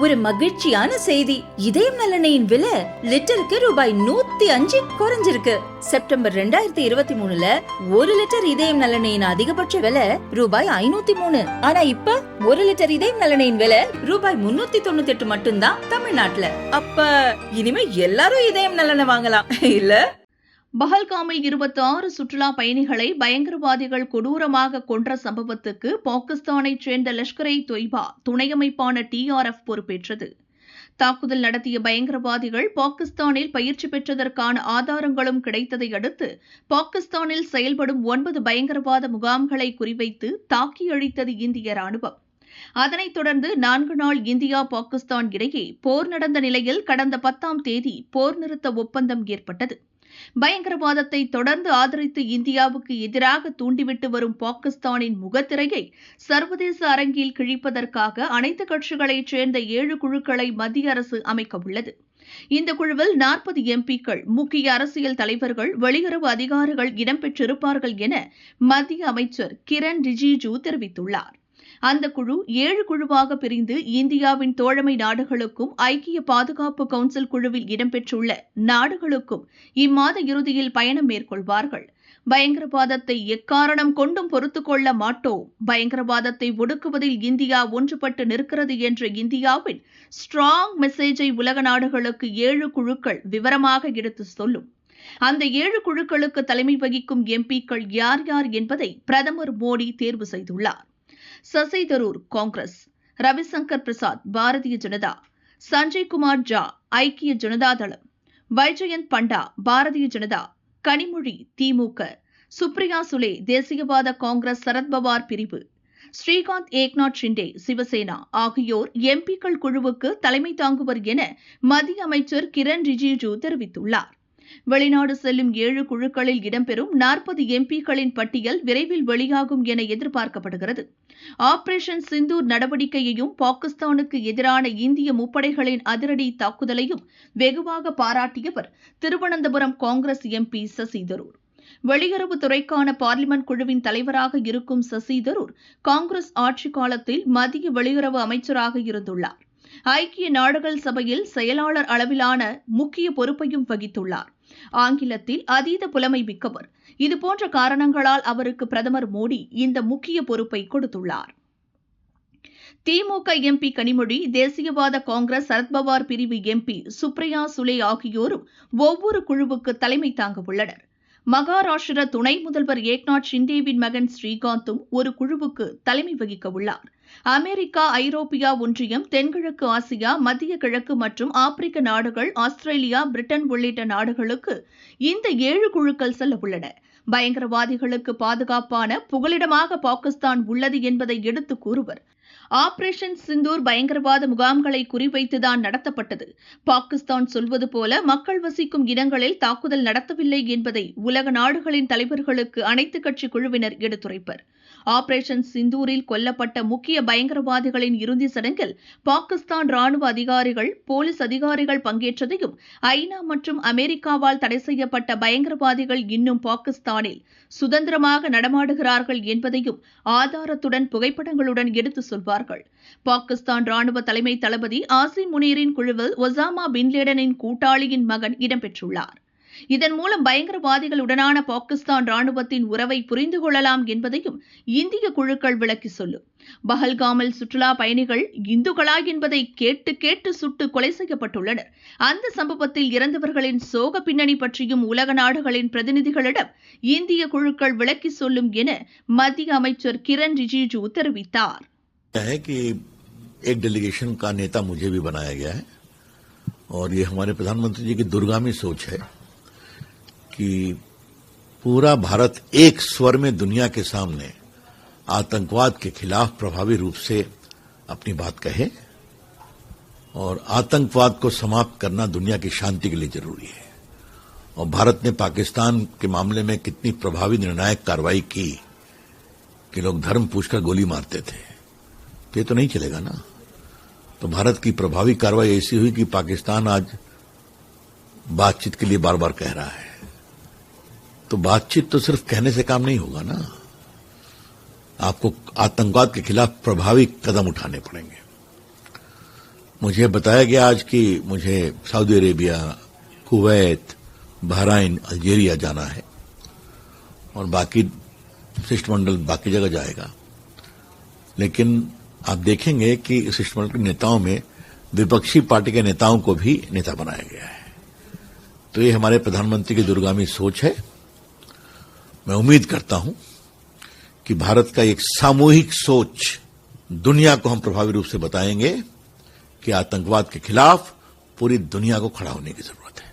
ஒரு மகிழ்ச்சியான செய்தி. இதயம் நல்லெண்ணெயின் விலை லிட்டருக்கு ரூபாய் 105 குறைஞ்சிருக்கு. செப்டம்பர் 2023ல 1 லிட்டர் இதயம் நல்லெண்ணெயின் அதிகபட்ச விலை ரூபாய் 503. ஆனா இப்ப 1 லிட்டர் இதயம் நல்லெண்ணெயின் விலை ரூபாய் 398 மட்டும்தான் தமிழ்நாட்டுல. அப்ப இனிமே எல்லாரும் இதயம் நல்லெண்ணெய் வாங்கலாம் இல்ல? பஹல்காமில் 26 சுற்றுலா பயணிகளை பயங்கரவாதிகள் கொடூரமாக கொன்ற சம்பவத்துக்கு பாகிஸ்தானைச் சேர்ந்த லஷ்கர்-இ-தொய்பா துணை அமைப்பான TRF பொறுப்பேற்றது. தாக்குதல் நடத்திய பயங்கரவாதிகள் பாகிஸ்தானில் பயிற்சி பெற்றதற்கான ஆதாரங்களும் கிடைத்ததை அடுத்து பாகிஸ்தானில் செயல்படும் 9 பயங்கரவாத முகாம்களை குறிவைத்து தாக்கி அழித்தது இந்திய ராணுவம். அதனைத் தொடர்ந்து 4 நாள் இந்தியா பாகிஸ்தான் இடையே போர் நடந்த நிலையில் கடந்த 10ஆம் தேதி போர் நிறுத்த ஒப்பந்தம் ஏற்பட்டது. பயங்கரவாதத்தை தொடர்ந்து ஆதரித்து இந்தியாவுக்கு எதிராக தூண்டிவிட்டு வரும் பாகிஸ்தானின் முகத்திரையை சர்வதேச அரங்கில் கிழிப்பதற்காக அனைத்து கட்சிகளைச் சேர்ந்த 7 குழுக்களை மத்திய அரசு அமைக்க உள்ளது. இந்த குழுவில் 40 MPக்கள், முக்கிய அரசியல் தலைவர்கள், வெளியுறவு அதிகாரிகள் இடம்பெற்றிருப்பார்கள் என மத்திய அமைச்சர் கிரண் ரிஜிஜூ தெரிவித்துள்ளார். அந்த குழு 7 குழுவாக பிரிந்து இந்தியாவின் தோழமை நாடுகளுக்கும் ஐக்கிய பாதுகாப்பு கவுன்சில் குழுவில் இடம்பெற்றுள்ள நாடுகளுக்கும் இம்மாத இறுதியில் பயணம் மேற்கொள்வார்கள். பயங்கரவாதத்தை எக்காரணம் கொண்டும் பொறுத்துக் கொள்ள மாட்டோம், பயங்கரவாதத்தை ஒடுக்குவதில் இந்தியா ஒன்றுபட்டு நிற்கிறது என்ற இந்தியாவின் ஸ்ட்ராங் மெசேஜை உலக நாடுகளுக்கு 7 குழுக்கள் விவரமாக எடுத்து சொல்லும். அந்த 7 குழுக்களுக்கு தலைமை வகிக்கும் MPக்கள் யார் யார் என்பதை பிரதமர் மோடி தேர்வு செய்துள்ளார். சசி தரூர் காங்கிரஸ், ரவிசங்கர் பிரசாத் பாரதிய ஜனதா, சஞ்சய் குமார் ஜா ஐக்கிய ஜனதா தளம், வைஜெயந்த் பண்டா பாரதிய ஜனதா, கனிமொழி திமுக, சுப்ரியா சுலே தேசியவாத காங்கிரஸ் சரத்பவார் பிரிவு, ஸ்ரீகாந்த் ஏக்நாத் ஷிண்டே சிவசேனா ஆகியோர் MPக்கள் குழுவுக்கு தலைமை தாங்குவர் என மத்திய அமைச்சர் கிரண் ரிஜிஜூ தெரிவித்துள்ளார். வெளிநாடு செல்லும் 7 குழுக்களில் இடம்பெறும் 40 MPக்களின் பட்டியல் விரைவில் வெளியாகும் என எதிர்பார்க்கப்படுகிறது. ஆபரேஷன் சிந்தூர் நடவடிக்கையையும் பாகிஸ்தானுக்கு எதிரான இந்திய முப்படைகளின் அதிரடி தாக்குதலையும் வெகுவாக பாராட்டியவர் திருவனந்தபுரம் காங்கிரஸ் MP சசி தரூர். வெளியுறவுத்துறைக்கான பார்லிமென்ட் குழுவின் தலைவராக இருக்கும் சசி தரூர் காங்கிரஸ் ஆட்சிக் காலத்தில் மத்திய வெளியுறவு அமைச்சராக இருந்துள்ளார். ஐக்கிய நாடுகள் சபையில் செயலாளர் அளவிலான முக்கிய பொறுப்பையும் வகித்துள்ளார். ஆங்கிலத்தில் அதீத புலமை மிக்கவர். இதுபோன்ற காரணங்களால் அவருக்கு பிரதமர் மோடி இந்த முக்கிய பொறுப்பை கொடுத்துள்ளார். திமுக MP கனிமொழி, தேசியவாத காங்கிரஸ் சரத்பவார் பிரிவு MP சுப்ரியா சுலே ஆகியோரும் ஒவ்வொரு குழுவுக்கு தலைமை தாங்க உள்ளனர். மகாராஷ்டிர துணை முதல்வர் ஏக்நாத் ஷிண்டேவின் மகன் ஸ்ரீகாந்தும் ஒரு குழுவுக்கு தலைமை வகிக்க உள்ளார். அமெரிக்கா, ஐரோப்பியா ஒன்றியம், தென்கிழக்கு ஆசியா, மத்திய கிழக்கு மற்றும் ஆப்பிரிக்க நாடுகள், ஆஸ்திரேலியா, பிரிட்டன் உள்ளிட்ட நாடுகளுக்கு இந்த 7 குழுக்கள் செல்ல உள்ளன. பயங்கரவாதிகளுக்கு பாதுகாப்பான புகலிடமாக பாகிஸ்தான் உள்ளது என்பதை எடுத்துக் கூறுவர். ஆபரேஷன் சிந்தூர் பயங்கரவாத முகாம்களை குறிவைத்துதான் நடத்தப்பட்டது. பாகிஸ்தான் சொல்வது போல மக்கள் வசிக்கும் இடங்களில் தாக்குதல் நடத்தவில்லை என்பதை உலக நாடுகளின் தலைவர்களுக்கு அனைத்து கட்சி குழுவினர் எடுத்துரைப்பர். ஆபரேஷன் சிந்தூரில் கொல்லப்பட்ட முக்கிய பயங்கரவாதிகளின் இறுதி சடங்கில் பாகிஸ்தான் ராணுவ அதிகாரிகள், போலீஸ் அதிகாரிகள் பங்கேற்றதையும், ஐநா மற்றும் அமெரிக்காவால் தடை செய்யப்பட்ட பயங்கரவாதிகள் இன்னும் பாகிஸ்தானில் சுதந்திரமாக நடமாடுகிறார்கள் என்பதையும் ஆதாரத்துடன் புகைப்படங்களுடன் எடுத்து சொல்வார்கள். பாகிஸ்தான் ராணுவ தலைமை தளபதி ஆசிம் முனீரின் குழுவில் ஒசாமா பின் லேடனின் கூட்டாளியின் மகன் இடம்பெற்றுள்ளார். இதன் மூலம் பயங்கரவாதிகளுடனான பாகிஸ்தான் ராணுவத்தின் உறவை புரிந்து கொள்ளலாம் என்பதையும் இந்திய குழுக்கள் விளக்கி சொல்லும். பஹல்காமில் சுற்றுலா பயணிகள் இந்துக்களா என்பதை கேட்டு கேட்டு சுட்டு கொலை செய்யப்பட்டுள்ளனர். அந்த சம்பவத்தில் இறந்தவர்களின் சோக பின்னணி பற்றியும் உலக நாடுகளின் பிரதிநிதிகளிடம் இந்திய குழுக்கள் விளக்கி சொல்லும் என மத்திய அமைச்சர் கிரண் ரிஜிஜூ தெரிவித்தார். एक डेलीगेशन का नेता मुझे भी बनाया गया है और ये हमारे प्रधानमंत्री जी की दूरगामी सोच है कि पूरा भारत एक स्वर में दुनिया के सामने आतंकवाद के खिलाफ प्रभावी रूप से अपनी बात कहे और आतंकवाद को समाप्त करना दुनिया की शांति के लिए जरूरी है। और भारत ने पाकिस्तान के मामले में कितनी प्रभावी निर्णायक कार्रवाई की कि लोग धर्म पूछकर गोली मारते थे, ये तो नहीं चलेगा ना। तो भारत की प्रभावी कार्रवाई ऐसी हुई कि पाकिस्तान आज बातचीत के लिए बार बार कह रहा है। तो बातचीत तो सिर्फ कहने से काम नहीं होगा ना, आपको आतंकवाद के खिलाफ प्रभावी कदम उठाने पड़ेंगे। मुझे बताया गया आज कि मुझे Saudi Arabia, Kuwait, Bahrain, Algeria जाना है और बाकी शिष्टमंडल बाकी जगह जाएगा। लेकिन आप देखेंगे कि शिष्टमंडल के नेताओं में विपक्षी पार्टी के नेताओं को भी नेता बनाया गया है। तो ये हमारे प्रधानमंत्री की दूरगामी सोच है। मैं उम्मीद करता हूं कि भारत का एक सामूहिक सोच दुनिया को हम प्रभावी रूप से बताएंगे कि आतंकवाद के खिलाफ पूरी दुनिया को खड़ा होने की जरूरत है।